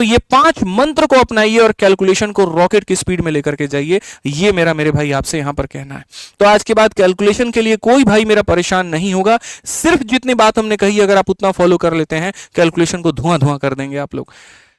तो ये 5 मंत्र को अपनाइए और कैलकुलेशन को रॉकेट की स्पीड में लेकर के जाइए। ये मेरे भाई आपसे यहां पर कहना है। तो आज के बाद कैलकुलेशन के लिए कोई भाई मेरा परेशान नहीं होगा। सिर्फ जितनी बात हमने कही अगर आप उतना फॉलो कर लेते हैं, कैलकुलेशन को धुआं धुआं कर देंगे आप लोग।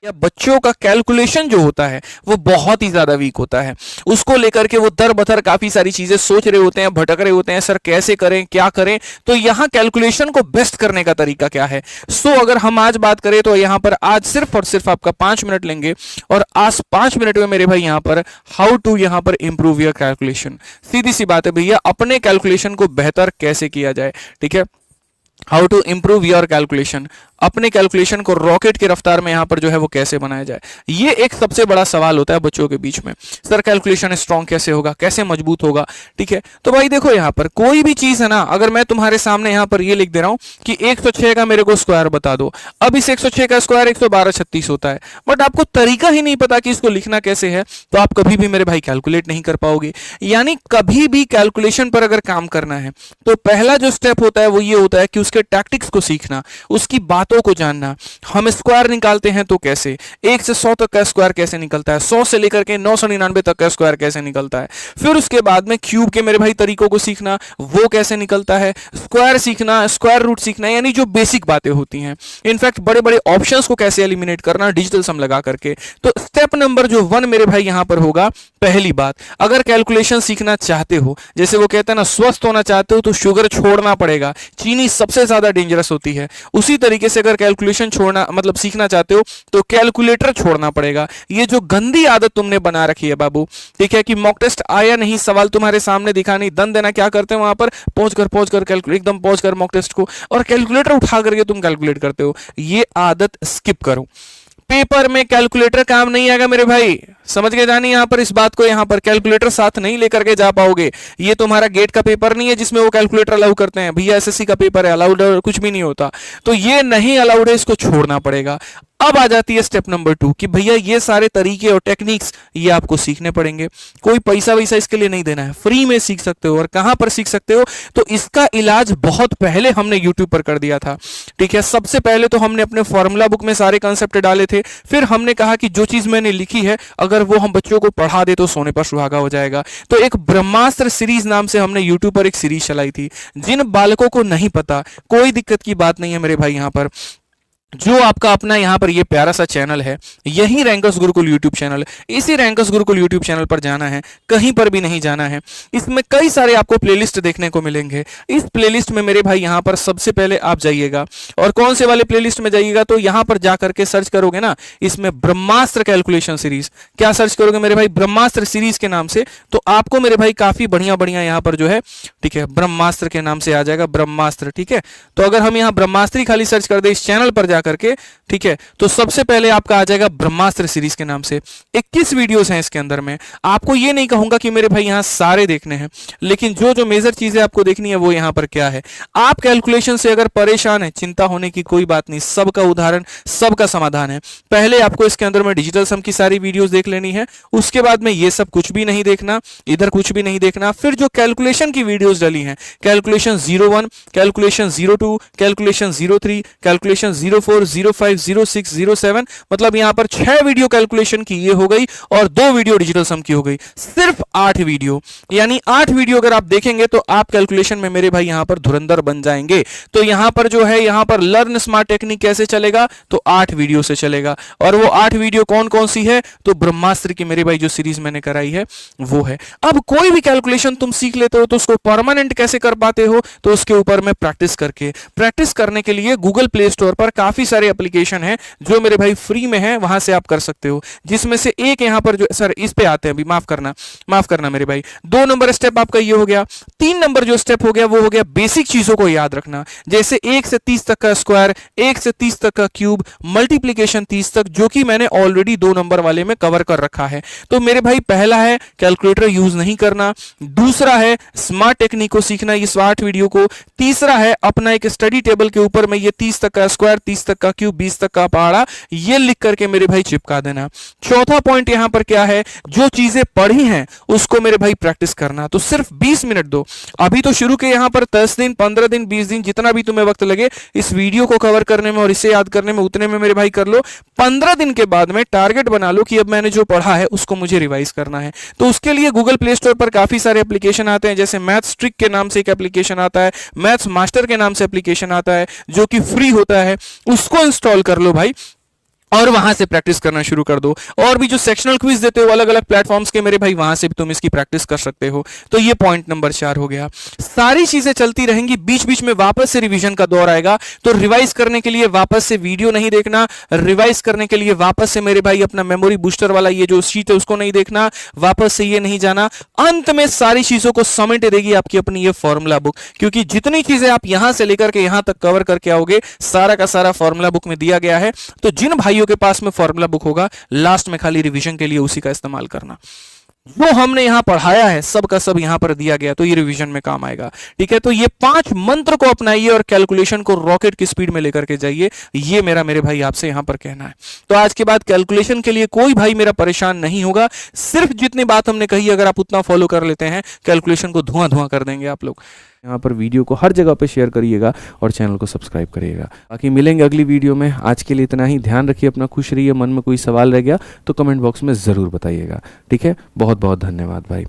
या बच्चों का कैलकुलेशन जो होता है वो बहुत ही ज्यादा वीक होता है। उसको लेकर के वो दर बदर काफी सारी चीजें सोच रहे होते हैं, भटक रहे होते हैं, सर कैसे करें, क्या करें। तो यहां कैलकुलेशन को बेस्ट करने का तरीका क्या है। सो अगर हम आज बात करें तो यहां पर आज सिर्फ और सिर्फ आपका 5 मिनट लेंगे और आज 5 मिनट में मेरे भाई यहां पर हाउ टू यहां पर इंप्रूव योर कैलकुलेशन। सीधी सी बात है भैया, अपने कैलकुलेशन को बेहतर कैसे किया जाए। ठीक है, how to improve your calculation, अपने कैलकुलेशन को रॉकेट की रफ्तार में यहां पर जो है वो कैसे बनाया जाए। ये एक सबसे बड़ा सवाल होता है बच्चों के बीच में, सर कैलकुलेशन स्ट्रांग कैसे होगा, कैसे मजबूत होगा। ठीक है, तो भाई देखो यहां पर कोई भी चीज है ना, अगर मैं तुम्हारे सामने यहां पर ये लिख दे रहा हूं कि 106 का मेरे को स्क्वायर बता दो, अब इस 106 का स्क्वायर 11236 होता है, बट आपको तरीका ही नहीं पता कि इसको लिखना कैसे है, तो आप कभी भी मेरे भाई कैलकुलेट नहीं कर पाओगे। यानी कभी भी कैलकुलेशन पर अगर काम करना है तो पहला जो स्टेप होता है वो ये होता है कि उसके टैक्टिक्स को सीखना, उसकी बातों को जानना। हम स्क्वायर निकालते हैं तो कैसे, 1 से 100 तक का स्क्वायर कैसे निकलता है, 100 से लेकर के 999 तक का स्क्वायर कैसे निकलता है। फिर उसके बाद में क्यूब के मेरे भाई तरीकों को सीखना, वो कैसे निकलता है, स्क्वायर सीखना, स्क्वायर रूट सीखना, यानी जो बेसिक बातें होती हैं। इनफैक्ट बड़े बड़े ऑप्शंस को कैसे एलिमिनेट करना डिजिटल सम लगा करके। तो स्टेप नंबर जो 1 मेरे भाई यहां पर होगा, पहली बात, अगर कैलकुलेशन सीखना चाहते हो, जैसे वो कहते हैं ना स्वस्थ होना चाहते हो तो शुगर छोड़ना पड़ेगा, चीनी सबसे ज्यादा डेंजरस होती है। उसी तरीके से अगर कैलकुलेशन छोड़ना मतलब सीखना चाहते हो तो कैलकुलेटर छोड़ना पड़ेगा। ये जो गंदी आदत तुमने बना रखी है बाबू, ठीक है, कि मॉक टेस्ट आया नहीं, सवाल तुम्हारे सामने दिखा नहीं, दन देना क्या करते हो वहां पर, पहुंच कर कैलकुलेट एकदम पहुंच कर मॉक टेस्ट को और कैलकुलेटर उठा करके तुम कैलकुलेट करते हो। ये आदत स्किप करो। पेपर में कैलकुलेटर काम नहीं आएगा मेरे भाई, समझ के जानी यहां पर इस बात को, यहां पर कैलकुलेटर साथ नहीं लेकर के जा पाओगे। ये तुम्हारा गेट का पेपर नहीं है जिसमें वो कैलकुलेटर अलाउ करते हैं, भैया एसएससी का पेपर है, अलाउड कुछ भी नहीं होता। तो ये नहीं अलाउड है, इसको छोड़ना पड़ेगा। अब आ जाती है स्टेप नंबर 2 कि भैया ये सारे तरीके और टेक्निक्स ये आपको सीखने पड़ेंगे, कोई पैसा वैसा इसके लिए नहीं देना है, फ्री में सीख सकते हो। और कहां पर सीख सकते हो, तो इसका इलाज बहुत पहले हमने यूट्यूब पर कर दिया था। ठीक है, सबसे पहले तो हमने अपने फॉर्मूला बुक में सारे कंसेप्ट डाले थे, फिर हमने कहा कि जो चीज मैंने लिखी है अगर वो हम बच्चों को पढ़ा दे तो सोने पर सुहागा हो जाएगा। तो एक ब्रह्मास्त्र सीरीज नाम से हमने यूट्यूब पर एक सीरीज चलाई थी। जिन बालकों को नहीं पता, कोई दिक्कत की बात नहीं है मेरे भाई, यहां पर जो आपका अपना यहां पर ये प्यारा सा चैनल है, यही रैंकर्स गुरुकुल यूट्यूब चैनल, इसी रैंकर्स गुरुकुल यूट्यूब चैनल पर जाना है, कहीं पर भी नहीं जाना है। इसमें कई सारे आपको प्लेलिस्ट देखने को मिलेंगे। इस प्लेलिस्ट में मेरे भाई यहां पर सबसे पहले आप जाइएगा, और कौन से वाले प्लेलिस्ट में जाइएगा, तो यहां पर जाकर के सर्च करोगे ना, इसमें ब्रह्मास्त्र कैलकुलेशन सीरीज, क्या सर्च करोगे मेरे भाई, ब्रह्मास्त्र सीरीज के नाम से, तो आपको मेरे भाई काफी बढ़िया बढ़िया यहां पर जो है, ठीक है, ब्रह्मास्त्र के नाम से आ जाएगा, ब्रह्मास्त्र। ठीक है, तो अगर हम यहां ब्रह्मास्त्र खाली सर्च कर दे इस चैनल पर करके, ठीक है, तो सबसे पहले आपका आ जाएगा ब्रह्मास्त्र सीरीज के नाम से। 21 वीडियोस हैं इसके अंदर में। आपको ये नहीं कहूंगा कि मेरे भाई यहां सारे देखने हैं, लेकिन जो जो मेजर चीजें आपको देखनी है वो यहां पर क्या है। आप कैलकुलेशन से अगर परेशान है, चिंता होने की कोई बात नहीं, सबका उदाहरण, सबका समाधान है। पहले आपको इसके अंदर में डिजिटल सम की सारी वीडियोस देख लेनी है, उसके बाद में ये सब कुछ भी नहीं देखना, इधर कुछ भी नहीं देखना। फिर जो कैलकुलेशन की वीडियोस डली हैं, कैलकुलेशन 01, कैलकुलेशन 02, कैलकुलेशन 03, कैलकुलेशन 04, 05, 06, 07, मतलब यहां पर 6 वीडियो कैलकुलेशन की ये हो गई और 2 वीडियो डिजिटल सम की हो गई। सिर्फ 8 वीडियो, यानी 8 वीडियो अगर आप देखेंगे तो आप कैलकुलेशन में मेरे भाई यहां पर धुरंधर बन जाएंगे। तो यहां पर जो है, यहां पर लर्न स्मार्ट टेक्निक कैसे चलेगा, तो 8 वीडियो से चलेगा। और वो 8 वीडियो कौन कौन सी है, तो ब्रह्मास्त्र की मेरे भाई जो सीरीज मैंने कराई है वो है। अब कोई भी कैलकुलेशन तुम सीख लेते हो तो उसको परमानेंट कैसे कर पाते हो, तो उसके ऊपर में प्रैक्टिस करके, प्रैक्टिस करने के लिए गूगल प्ले स्टोर पर काफी सारे एप्लीकेशन है जो मेरे भाई फ्री में है, वहां से आप कर सकते हो। जिसमें से एक यहां पर जो सर इस पे आते हैं अभी, माफ करना मेरे भाई। 2 नंबर स्टेप आपका ये हो गया। 3 नंबर जो स्टेप हो गया वो हो गया बेसिक चीजों को याद रखना, जैसे 1 से 30 तक का स्क्वायर, 1 से 30 तक का क्यूब, मल्टीप्लीकेशन 30 तक, जो कि मैंने ऑलरेडी 2 नंबर वाले में कवर कर रखा है। तो मेरे भाई पहला है कैलकुलेटर यूज नहीं करना, दूसरा है स्मार्ट टेक्निक को सीखना, ये 8 वीडियो को, तीसरा है अपना एक स्टडी टेबल के ऊपर में ये 30 तक का स्क्वायर, 30 तक का क्यूब, 20 तक का पहाड़ा, ये लिख करके मेरे भाई चिपका देना। चौथा पॉइंट यहां पर क्या है, जो चीजें पढ़ी हैं उसको मेरे भाई प्रैक्टिस करना। तो सिर्फ 20 मिनट दो, अभी तो शुरू के यहां पर 10 दिन, 15 दिन, 20 दिन, जितना भी तुम्हें वक्त लगे इस वीडियो को कवर करने में और इसे याद करने में, उतने में मेरे भाई कर लो। 15 दिन के बाद में टारगेट बना लो कि अब मैंने जो पढ़ा है उसको मुझे रिवाइज करना है। तो उसके लिए गूगल प्ले स्टोर पर काफी सारे एप्लीकेशन आते हैं, जैसे मैथ्स ट्रिक के नाम से एक एप्लीकेशन आता है, मैथ्स मास्टर के नाम से एप्लीकेशन आता है जो कि फ्री होता है, उसको इंस्टॉल कर लो भाई और वहां से प्रैक्टिस करना शुरू कर दो। और भी जो सेक्शनल क्विज देते हो अलग अलग प्लेटफॉर्म्स के मेरे भाई, वहां से भी तुम इसकी प्रैक्टिस कर सकते हो। तो ये पॉइंट नंबर 4 हो गया। सारी चीजें चलती रहेंगी, बीच बीच में वापस से रिवीजन का दौर आएगा, तो रिवाइज करने के लिए वापस से वीडियो नहीं देखना, रिवाइज करने के लिए वापस से मेरे भाई अपना मेमोरी बूस्टर वाला ये जो शीट है उसको नहीं देखना, वापस से ये नहीं जाना। अंत में सारी चीजों को समेट देगी आपकी अपनी ये फॉर्मूला बुक, क्योंकि जितनी चीजें आप यहां से लेकर के यहां तक कवर करके आओगे सारा का सारा फॉर्मूला बुक में दिया गया है। तो जिन भाइयों के पास में फॉर्मूला बुक होगा, लास्ट में खाली रिवीजन के लिए उसी का इस्तेमाल करना। जो हमने यहां पढ़ाया है सब का सब यहां पर दिया गया, तो ये रिवीजन में काम आएगा। ठीक है, तो ये 5 मंत्र को अपनाइए और कैलकुलेशन को रॉकेट की स्पीड में लेकर के जाइए, ये मेरे भाई आपसे यहां पर कहना है। तो आज के बाद कैलकुलेशन के लिए कोई भाई मेरा परेशान नहीं होगा, सिर्फ जितनी बात हमने कही अगर आप उतना फॉलो कर लेते हैं, कैलकुलेशन को धुआं धुआं कर देंगे आप लोग। यहाँ पर वीडियो को हर जगह पे शेयर करिएगा और चैनल को सब्सक्राइब करिएगा। बाकी मिलेंगे अगली वीडियो में, आज के लिए इतना ही। ध्यान रखिए अपना, खुश रहिए। मन में कोई सवाल रह गया तो कमेंट बॉक्स में ज़रूर बताइएगा। ठीक है, बहुत बहुत धन्यवाद भाई।